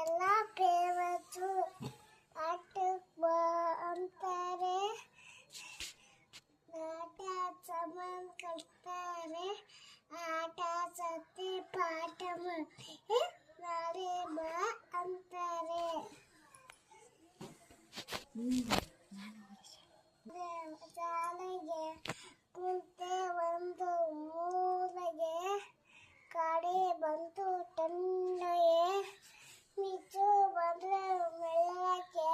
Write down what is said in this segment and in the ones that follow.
ಎಲ್ಲ ಫೇಮಸ್ಸು ಆಟಕ್ಕೆ ಬಾ ಅಂತಾರೆ, ಆಟ ಸಾಮಾನು ಕಟ್ತಾರೆ, ಆಟ ಸತಿ ಪಾಠ ನಾಳೆ ಬಾ ಅಂತಾರೆ. ಶಾಲೆಗೆ ಕುಂತೆ ಒಂದು ಮೂಲೆಗೆ, ಕಡೆ ಬಂತು ತಂಡೆಗೆ, ಮಿಚ್ಚು ಬಂದ್ರೆ ಮೆಲ್ಲಕ್ಕೆ,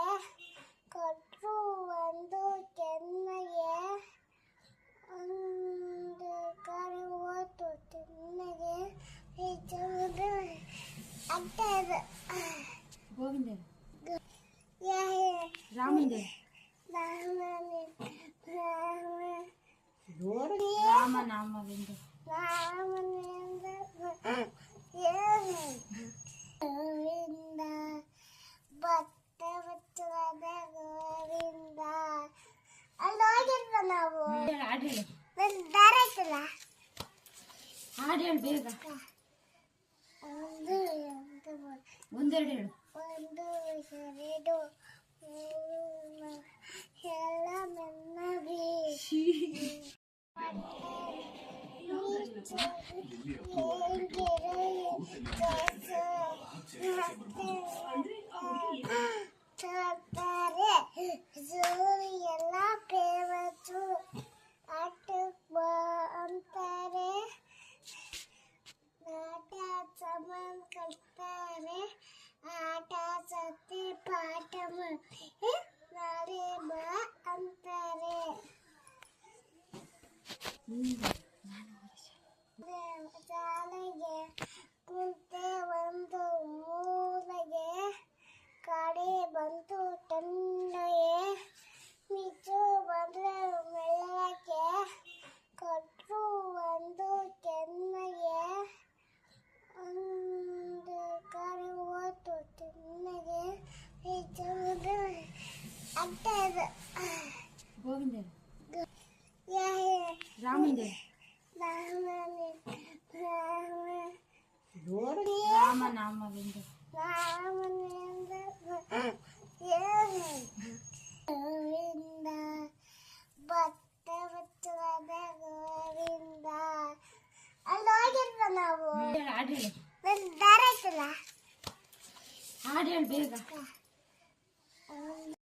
ಕೊಟ್ಟರು ಒಂದು ಕೆನ್ನೆಗೆ, ಒಂದು ಕಡೆ ಹೋತು ತಿನ್ನೆಗೆ, ಮಿಚ್ಚು ಅಟ್ಟದ ಗೋವಿಂದ ರಾಮಂದ ರಾಮನಾಮವಿಂದ ಗೋವಿಂದ ಭತ್ತ ಬಚ್ಚದ ಗೋವಿಂದ. ಅಲ್ಲಿ ಹೋಗಿರ್ವ ನಾವು, ದಾರ ಆಯ್ತಲ್ಲ, ಹಾಡು ಹೇಳು ಬೇಗ. ಒಂದೆರಡು ಹೇಳು. ಒಂದು ಎರಡು ಎಲ್ಲ ಮೆನ್ನವಿ ಎಲ್ಲ ಫೇಮಸ್ಸು ಆಟಕ್ಕೆ ಬಾ ಅಂತಾರೆ, ಆಟ ಸಾಮಾನು ಕಟ್ತಾರೆ, ಆಟ ಸತಿ ಪಾಠ ನಾಳೆ ಬಾ ಅಂತಾರೆ. ಶಾಲೆಗೆ ಕುಂತೆ ಒಂದು ಮೂಲೆಗೆ, ಕಡೆ ಬಂತು ತಂಡೆಗೆ, ಮಿಚ್ಚು ಬಂದ್ರೆ ಮೆಲ್ಲಕ್ಕೆ, ಕೊಟ್ಟರು ಒಂದು ಕೆನ್ನೆಗೆ, ಒಂದು ಕಡೆ ಹೋತು ತಿನ್ನೆಗೆ, ಮಿಚ್ಚು ಅಟ್ಟದ ಗೋವಿಂದ ರಾಮಂದ ರಾಮನಾಮವಿಂದ ಗೋವಿಂದ ಭತ್ತ ಬಚ್ಚದ ಗೋವಿಂದ. ಅಲ್ಲಿ ಹೋಗಿರ್ವ ನಾವು, ಹಾಡು ಹೇಳು. ದಾರ ಆಯ್ತಲ್ಲ, ಹಾಡು ಹೇಳು ಬೇಗ.